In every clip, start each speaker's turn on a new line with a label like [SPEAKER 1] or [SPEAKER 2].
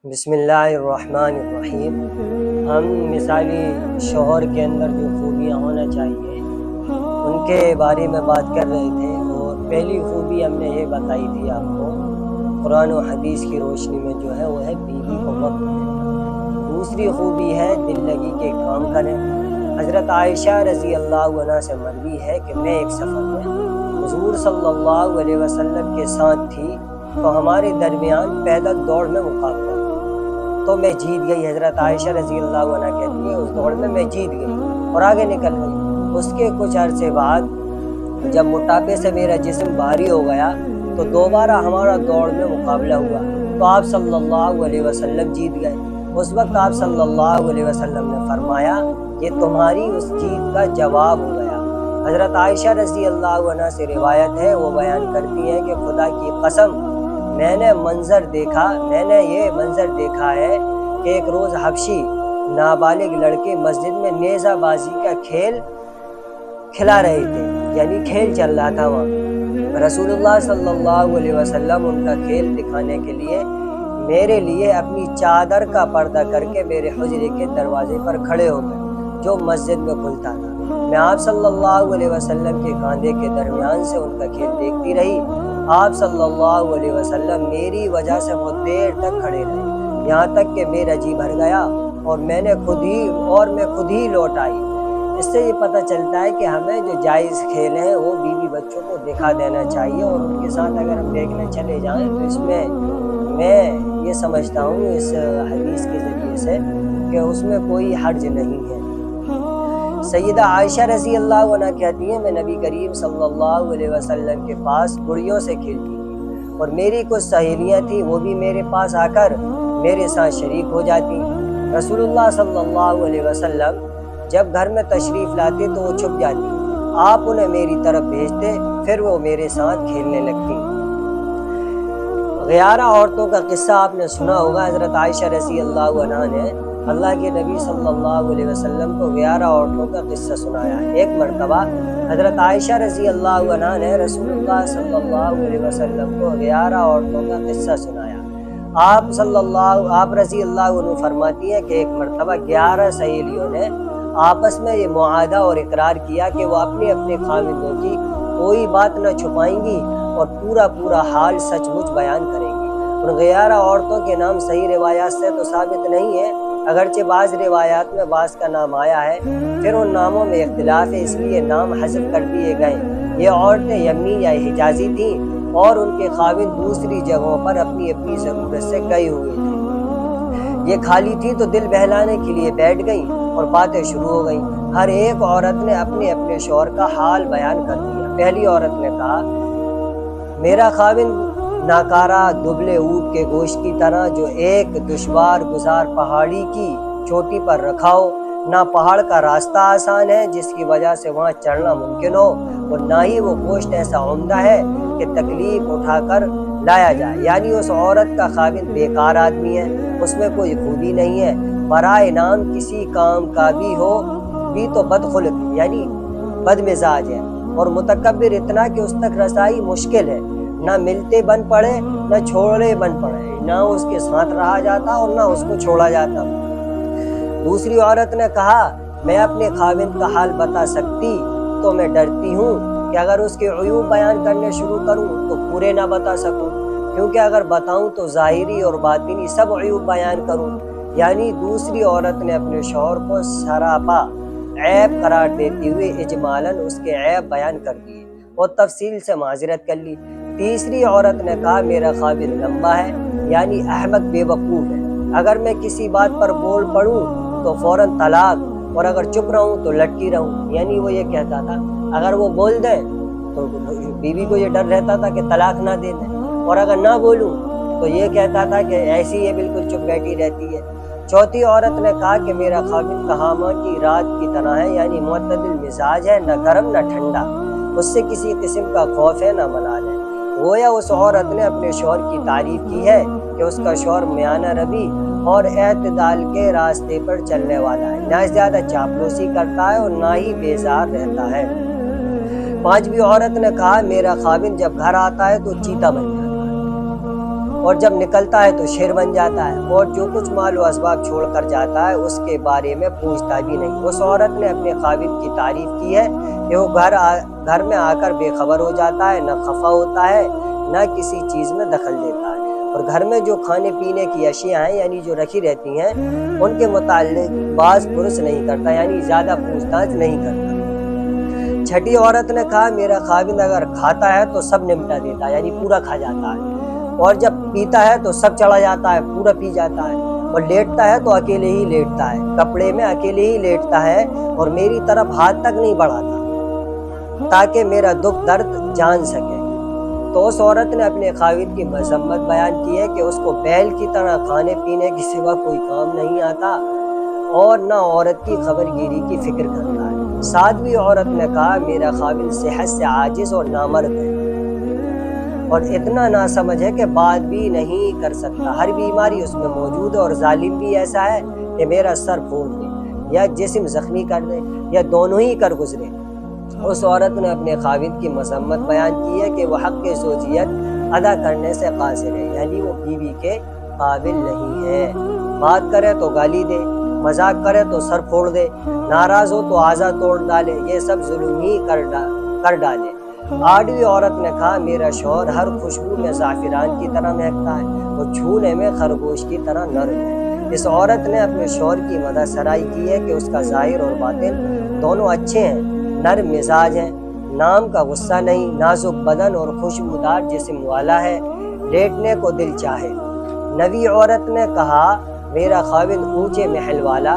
[SPEAKER 1] بسم اللہ الرحمن الرحیم۔ ہم مثالی شوہر کے اندر جو خوبیاں ہونا چاہیے ان کے بارے میں بات کر رہے تھے، اور پہلی خوبی ہم نے یہ بتائی تھی آپ کو، قرآن و حدیث کی روشنی میں جو ہے وہ ہے بیوی کو وقت دینا۔ دوسری خوبی ہے دل لگی کے کام کریں۔ حضرت عائشہ رضی اللہ عنہ سے مروی ہے کہ میں ایک سفر میں حضور صلی اللہ علیہ وسلم کے ساتھ تھی تو ہمارے درمیان پیدل دوڑ میں مقابلہ تو میں جیت گئی۔ حضرت عائشہ رضی اللہ عنہ کہتی ہے اس دوڑ میں میں جیت گئی اور آگے نکل گئی۔ اس کے کچھ عرصے بعد جب موٹاپے سے میرا جسم بھاری ہو گیا تو دوبارہ ہمارا دوڑ میں مقابلہ ہوا تو آپ صلی اللہ علیہ وسلم جیت گئے۔ اس وقت آپ صلی اللہ علیہ وسلم نے فرمایا یہ تمہاری اس جیت کا جواب ہو گیا۔ حضرت عائشہ رضی اللہ عنہ سے روایت ہے، وہ بیان کرتی ہیں کہ خدا کی قسم میں نے یہ منظر دیکھا ہے کہ ایک روز حبشی نابالغ لڑکے مسجد میں نیزہ بازی کا کھیل کھلا رہے تھے، یعنی کھیل چل رہا تھا وہاں۔ رسول اللہ صلی اللہ علیہ وسلم ان کا کھیل دکھانے کے لیے میرے لیے اپنی چادر کا پردہ کر کے میرے حجرے کے دروازے پر کھڑے ہو گئے جو مسجد میں کھلتا تھا۔ میں آپ صلی اللہ علیہ وسلم کے کاندھے کے درمیان سے ان کا کھیل دیکھتی رہی۔ آپ صلی اللہ علیہ وسلم میری وجہ سے بہت دیر تک کھڑے رہے، یہاں تک کہ میرا جی بھر گیا اور میں خود ہی لوٹ آئی۔ اس سے یہ پتہ چلتا ہے کہ ہمیں جو جائز کھیل ہیں وہ بیوی بچوں کو دکھا دینا چاہیے، اور ان کے ساتھ اگر ہم دیکھنے چلے جائیں تو اس میں میں یہ سمجھتا ہوں اس حدیث کے ذریعے سے کہ اس میں کوئی حرج نہیں ہے۔ سیدہ عائشہ رضی اللہ عنہ کہتی ہیں میں نبی کریم صلی اللہ علیہ وسلم کے پاس گڑیوں سے کھیلتی تھی، اور میری کچھ سہیلیاں تھیں وہ بھی میرے پاس آ کر میرے ساتھ شریک ہو جاتی۔ رسول اللہ صلی اللہ علیہ وسلم جب گھر میں تشریف لاتے تو وہ چھپ جاتی، آپ انہیں میری طرف بھیجتے، پھر وہ میرے ساتھ کھیلنے لگتی۔ غیارہ عورتوں کا قصہ آپ نے سنا ہوگا۔ حضرت عائشہ رضی اللہ عنہ نے اللہ کے نبی صلی اللہ علیہ وسلم کو 11 عورتوں کا قصہ سنایا۔ ایک مرتبہ حضرت عائشہ رضی اللہ عنہ نے رسول اللہ صلی اللہ علیہ وسلم کو 11 عورتوں کا قصہ سنایا۔ آپ رضی اللہ عنہ فرماتی ہیں کہ ایک مرتبہ 11 سہیلیوں نے آپس میں یہ معاہدہ اور اقرار کیا کہ وہ اپنے اپنے خاوندوں کی کوئی بات نہ چھپائیں گی اور پورا حال سچ مچ بیان کریں گی۔ ان 11 عورتوں کے نام صحیح روایات سے تو ثابت نہیں ہے، اگرچہ بعض روایات میں بعض کا نام آیا ہے، پھر ان ناموں میں اختلاف ہے اس لیے نام حذف کر دیے گئے۔ یہ عورتیں یمنی یا حجازی تھیں اور ان کے خاوند دوسری جگہوں پر اپنی اپنی ضرورت سے گئے ہوئے تھے۔ یہ خالی تھی تو دل بہلانے کے لیے بیٹھ گئیں اور باتیں شروع ہو گئیں۔ ہر ایک عورت نے اپنے اپنے شوہر کا حال بیان کر دیا۔ پہلی عورت نے کہا میرا خاوند ناکارہ دبلے اونٹ کے گوشت کی طرح جو ایک دشوار گزار پہاڑی کی چوٹی پر رکھا ہو، نہ پہاڑ کا راستہ آسان ہے جس کی وجہ سے وہاں چڑھنا ممکن ہو، اور نہ ہی وہ گوشت ایسا عمدہ ہے کہ تکلیف اٹھا کر لایا جائے، یعنی اس عورت کا خاوند بیکار آدمی ہے، اس میں کوئی خوبی نہیں ہے، برائے نام کسی کام کا بھی ہو بھی تو بدخلق یعنی بد مزاج ہے، اور متکبر اتنا کہ اس تک رسائی مشکل ہے، نہ ملتے بن پڑے نہ چھوڑے بن پڑے، نہ اس کے ساتھ رہا جاتا اور نہ اس کو چھوڑا جاتا۔ دوسری عورت نے کہا میں اپنے خاوند کا حال بتا سکتی تو میں ڈرتی ہوں کہ اگر اس کے عیوب بیان کرنے شروع کروں تو پورے نہ بتا سکوں، کیونکہ اگر بتاؤں تو ظاہری اور باطنی سب عیوب بیان کروں۔ یعنی دوسری عورت نے اپنے شوہر کو سراپا عیب قرار دیتے ہوئے اجمالاً اس کے عیب بیان کر دیے اور تفصیل سے معذرت کر لی۔ تیسری عورت نے کہا میرا خاوند لمبا ہے، یعنی احمق بے وقوف ہے، اگر میں کسی بات پر بول پڑوں تو فوراً طلاق، اور اگر چپ رہوں تو لٹکی رہوں، یعنی وہ یہ کہتا تھا اگر وہ بول دیں تو بیوی کو یہ ڈر رہتا تھا کہ طلاق نہ دے دیں، اور اگر نہ بولوں تو یہ کہتا تھا کہ ایسی یہ بالکل چپ بیٹھی رہتی ہے۔ چوتھی عورت نے کہا کہ میرا خاوند کہامہ کی رات کی طرح ہے، یعنی معتدل مزاج ہے، نہ گرم نہ ٹھنڈا، اس سے کسی قسم کا خوف ہے نہ ملال ہے۔ گویا اس عورت نے اپنے شوہر کی تعریف کی ہے کہ اس کا شوہر میانہ روی اور اعتدال کے راستے پر چلنے والا ہے، نہ زیادہ چاپلوسی کرتا ہے اور نہ ہی بیزار رہتا ہے۔ پانچویں عورت نے کہا میرا خاوند جب گھر آتا ہے تو چیتا بن جاتا ہے، اور جب نکلتا ہے تو شیر بن جاتا ہے، اور جو کچھ مال و اسباب چھوڑ کر جاتا ہے اس کے بارے میں پوچھتا بھی نہیں۔ اس عورت نے اپنے خاوند کی تعریف کی ہے کہ وہ گھر میں آ کر بے خبر ہو جاتا ہے، نہ خفا ہوتا ہے نہ کسی چیز میں دخل دیتا ہے، اور گھر میں جو کھانے پینے کی اشیاء ہیں یعنی جو رکھی رہتی ہیں ان کے متعلق باز پرس نہیں کرتا، یعنی زیادہ پوچھ تاچھ نہیں کرتا۔ چھٹی عورت نے کہا میرا خاوند اگر کھاتا ہے تو سب نمٹا دیتا ہے، یعنی پورا کھا جاتا ہے، اور جب پیتا ہے تو سب چڑھا جاتا ہے، پورا پی جاتا ہے، اور لیٹتا ہے تو اکیلے ہی لیٹتا ہے، کپڑے میں اکیلے ہی لیٹتا ہے، اور میری طرف ہاتھ تک نہیں بڑھاتا تاکہ میرا دکھ درد جان سکے۔ تو اس عورت نے اپنے خاوند کی مذمت بیان کی ہے کہ اس کو بیل کی طرح کھانے پینے کی سوا کوئی کام نہیں آتا، اور نہ عورت کی خبر گیری کی فکر کرتا ہے۔ ساتویں عورت نے کہا میرا خاوند صحت سے عاجز اور نامرد ہے، اور اتنا ناسمجھ ہے کہ بات بھی نہیں کر سکتا، ہر بیماری اس میں موجود ہے، اور ظالم بھی ایسا ہے کہ میرا سر پھوڑ دے یا جسم زخمی کر دے یا دونوں ہی کر گزرے۔ اس عورت نے اپنے خاوند کی مذمت بیان کی ہے کہ وہ حق زوجیت ادا کرنے سے قاصر ہے، یعنی وہ بیوی کے قابل نہیں ہے، بات کرے تو گالی دے، مذاق کرے تو سر پھوڑ دے، ناراض ہو تو اعضا توڑ ڈالے، یہ سب ظلم ہی کر ڈالے۔ آٹھویں عورت نے کہا میرا شوہر ہر خوشبو میں زعفران کی طرح مہکتا ہے اور چھونے میں خرگوش کی طرح نرم ہے۔ اس عورت نے اپنے شوہر کی مدح سرائی کی ہے کہ اس کا ظاہر اور باطن دونوں اچھے ہیں، نرم مزاج ہیں، نام کا غصہ نہیں، نازک بدن اور خوشبودار جسم والا ہے، لیٹنے کو دل چاہے۔ نویں عورت نے کہا میرا خاوند اونچے محل والا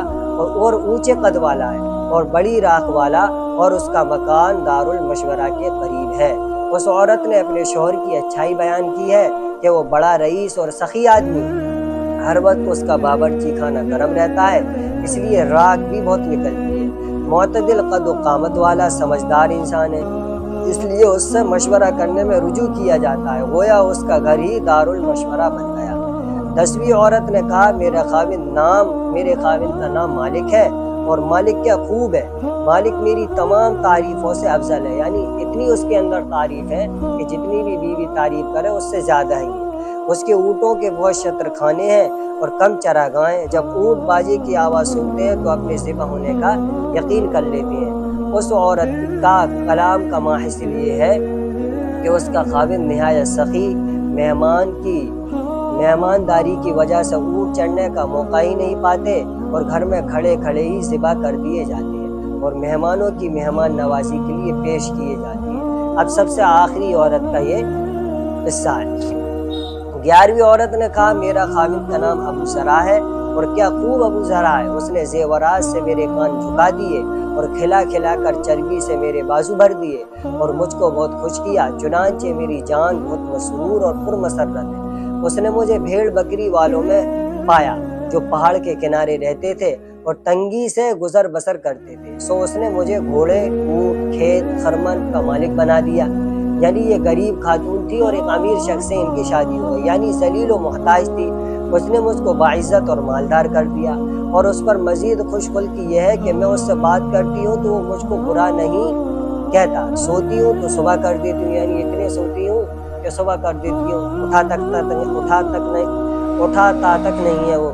[SPEAKER 1] اور اونچے قد والا ہے اور بڑی راکھ والا، اور اس کا مکان دار المشورہ کے قریب ہے۔ اس عورت نے اپنے شوہر کی اچھائی بیان کی ہے کہ وہ بڑا رئیس اور سخی آدمی ہے، ہر وقت اس کا باورچی خانہ گرم رہتا ہے، اس لیے راکھ بھی بہت نکلتی ہے، معتدل قد و قامت والا سمجھدار انسان ہے، اس لیے اس سے مشورہ کرنے میں رجوع کیا جاتا ہے، گویا اس کا گھر ہی دار المشورہ بن گیا۔ 10ویں عورت نے کہا میرے خاوند کا نام مالک ہے، اور مالک کیا خوب ہے، مالک میری تمام تعریفوں سے افضل ہے، یعنی اتنی اس کے اندر تعریف ہے کہ جتنی بھی بیوی تعریف کرے اس سے زیادہ ہی ہے۔ اس کے اونٹوں کے بہت شطر خانے ہیں اور کم چراگاہیں، جب اونٹ باجے کی آواز سنتے ہیں تو اپنے ذبح ہونے کا یقین کر لیتے ہیں۔ اس عورت کا کلام کا ماحصل یہ ہے کہ اس کا خاوند نہایت سخی، مہمانداری کی وجہ سے اونٹ چڑھنے کا موقع ہی نہیں پاتے، اور گھر میں کھڑے کھڑے ہی ذبح کر دیے جاتے ہیں، اور مہمانوں کی مہمان نوازی کے لیے پیش کیے جاتے ہیں۔ اب سب سے آخری عورت کا یہ قصہ ہے۔ 11ویں عورت نے کہا میرا خاوند کا نام ابو ذرا ہے، اور کیا خوب ابو ذرا ہے، اس نے زیورات سے میرے کان جھکا دیے اور کھلا کھلا کر چربی سے میرے بازو بھر دیے اور مجھ کو بہت خوش کیا، چنانچہ میری جان بہت مسرور اور پرمسرت ہے۔ اس نے مجھے بھیڑ بکری والوں میں پایا جو پہاڑ کے کنارے رہتے تھے اور تنگی سے گزر بسر کرتے تھے، سو اس نے مجھے گھوڑے، اونٹ، کھیت، خرمن کا مالک بنا دیا، یعنی یہ غریب خاتون تھی اور ایک امیر شخص سے ان کی شادی ہو گئی، یعنی ذلیل و محتاج تھی۔ اس نے مجھ کو باعزت اور مالدار کر دیا، اور اس پر مزید خوش خلقی یہ ہے کہ میں اس سے بات کرتی ہوں تو وہ مجھ کو برا نہیں کہتا، سوتی ہوں تو صبح کر دیتی ہوں، یعنی اتنے سوتی ہوں کہ صبح کر دیتی ہوں، اٹھاتا تک نہیں ہے وہ،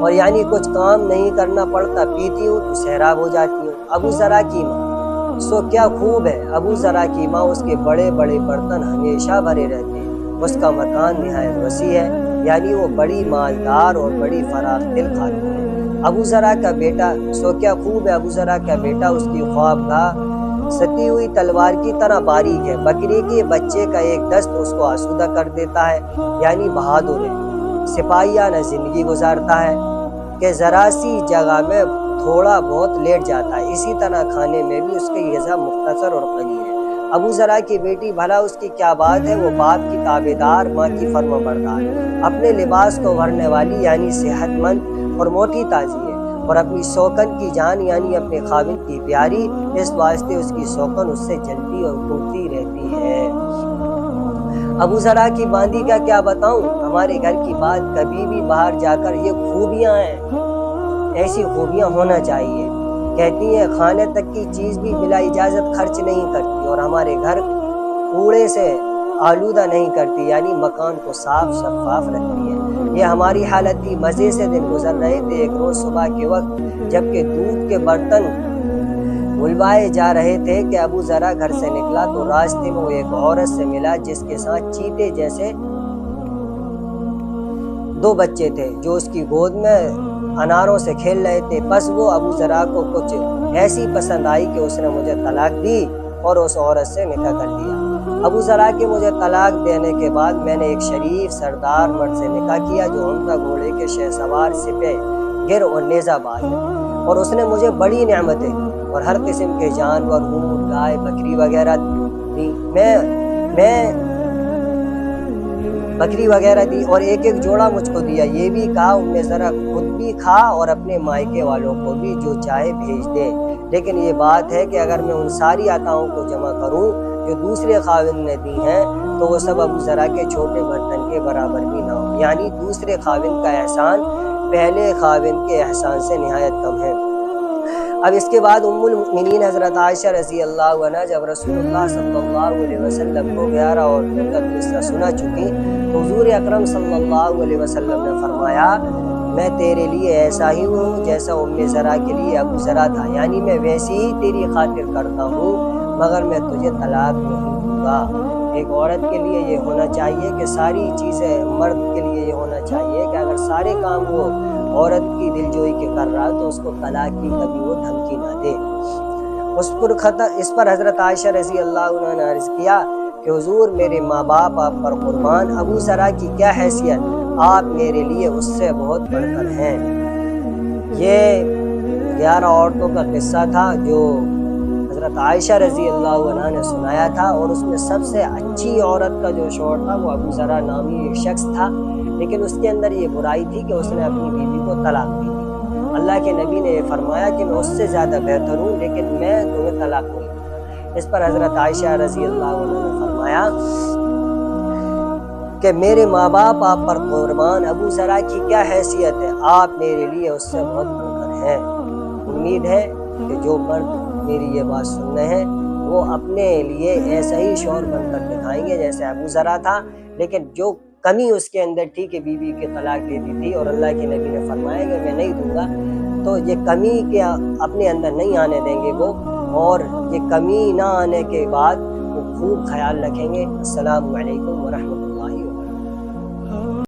[SPEAKER 1] اور یعنی کچھ کام نہیں کرنا پڑتا، پیتی ہوں تو سیراب ہو جاتی ہوں۔ ابو ذرا کی ماں، سو کیا خوب ہے، ابو ذرا کی ماں، اس کے بڑے بڑے برتن ہمیشہ بھرے رہتے ہیں، اس کا مکان نہایت وسیع ہے، یعنی وہ بڑی مالدار اور بڑی فراخ دل خاتون ہے۔ ابو ذرا کا بیٹا، سو کیا خوب ہے، ابو ذرا کا بیٹا، اس کی خوابگاہ ستی ہوئی تلوار کی طرح باریک ہے، بکری کے بچے کا ایک دست اس کو آسودہ کر دیتا ہے، یعنی بہادر ہے، سپاہیانہ زندگی گزارتا ہے کہ ذرا سی جگہ میں تھوڑا بہت لیٹ جاتا ہے، اسی طرح کھانے میں بھی اس کی غذا مختصر اور قلیل ہے۔ ابو ذرا کی بیٹی، بھلا اس کی کیا بات ہے، وہ باپ کی تابع دار، ماں کی فرما بردار، اپنے لباس کو بھرنے والی، یعنی صحت مند اور موٹی تازی ہے، اور اپنی سوکن کی جان، یعنی اپنے خاوند کی پیاری، اس واسطے اس کی سوکن اس سے جلتی اور ٹوٹتی رہتی ہے۔ ابو ذرا کی باندی کا کیا بتاؤں، ہمارے گھر کی بات، کبھی بھی باہر جا کر یہ خوبیاں ہیں، ایسی خوبیاں ہونا چاہیے، کہتی ہیں کھانے تک کی چیز بھی بلا اجازت خرچ نہیں کرتی، اور ہمارے گھر کوڑے سے آلودہ نہیں کرتی، یعنی مکان کو صاف شفاف رکھتی ہے۔ یہ ہماری حالت تھی۔ مزے سے دن گزر رہے تھے۔ ایک روز صبح کے وقت جبکہ دودھ کے برتن بلوائے جا رہے تھے کہ ابو ذرا گھر سے نکلا تو راستے میں وہ ایک عورت سے ملا جس کے ساتھ چیتے جیسے 2 بچے تھے جو اس کی گود میں اناروں سے کھیل رہے تھے۔ بس وہ ابو ذرا کو کچھ ایسی پسند آئی کہ اس نے مجھے طلاق دی اور اس عورت سے نکاح کر لیا۔ ابو ذرا کے مجھے طلاق دینے کے بعد میں نے ایک شریف سردار مرد سے نکاح کیا جو عمدہ گھوڑے کے شہسوار، سپہ گر اور نیزہ باز ہے، اور اس نے مجھے بڑی نعمتیں اور ہر قسم کے جانور، اونٹ، گائے، بکری وغیرہ دی۔ میں بکری وغیرہ دی اور ایک ایک جوڑا مجھ کو دیا۔ یہ بھی کہا ام ذرا خود بھی کھا اور اپنے مائکے والوں کو بھی جو چاہے بھیج دے، لیکن یہ بات ہے کہ اگر میں ان ساری عطاؤں کو جمع کروں جو دوسرے خاوند نے دی ہیں تو وہ سب ابو ذرا کے چھوٹے برتن کے برابر بھی نہ ہو، یعنی دوسرے خاوند کا احسان پہلے خاوند کے احسان سے نہایت کم ہے۔ اب اس کے بعد ام المؤمنین حضرت عائشہ رضی اللہ عنہ جب رسول اللہ صلی اللہ علیہ وسلم کو 11 عورتوں کا قصہ سنا چکی تو حضور اکرم صلی اللہ علیہ وسلم نے فرمایا، میں تیرے لیے ایسا ہی ہوں جیسا ام ذرا کے لیے ابو ذرا تھا، یعنی میں ویسی ہی تیری خاطر کرتا ہوں مگر میں تجھے طلاق نہیں دوں گا۔ ایک عورت کے لیے یہ ہونا چاہیے کہ ساری چیزیں، مرد کے لیے یہ ہونا چاہیے کہ اگر سارے کام وہ عورت کی دلجوئی کے کر رہا تو اس کو طلاق کی کبھی وہ دھمکی نہ دے۔ اس پر حضرت عائشہ رضی اللہ عنہ نے عرض کیا کہ حضور میرے ماں باپ آپ پر قربان، ابو ذرا کی کیا حیثیت، آپ میرے لیے اس سے بہت بڑھ کر ہیں۔ یہ 11 عورتوں کا قصہ تھا جو حضرت عائشہ رضی اللہ عنہ نے سنایا تھا، اور اس میں سب سے اچھی عورت کا جو شوہر تھا وہ ابو ذرا نامی ایک شخص تھا، لیکن اس کے اندر یہ برائی تھی کہ اس نے اپنی بیوی کو طلاق دی تھی۔ اللہ کے نبی نے یہ فرمایا کہ میں اس سے زیادہ بہتر ہوں لیکن میں تمہیں طلاق نہیں دوں۔ اس پر حضرت عائشہ رضی اللہ عنہ نے فرمایا کہ میرے ماں باپ آپ پر قربان، ابو ذرا کی کیا حیثیت ہے، آپ میرے لیے اس سے بہت بڑھ کر ہیں۔ امید ہے کہ جو مرد میری یہ بات سن رہے ہیں وہ اپنے لیے ایسا ہی شوہر بن کر دکھائیں گے جیسے ابو ذرا تھا، لیکن جو کمی اس کے اندر تھی کہ بیوی کی طلاق دیتی تھی اور اللہ کے نبی نے فرمایا کہ میں نہیں دوں گا، تو یہ کمی کے اپنے اندر نہیں آنے دیں گے وہ، اور یہ کمی نہ آنے کے بعد وہ خوب خیال رکھیں گے۔ السلام علیکم ورحمۃ اللہ۔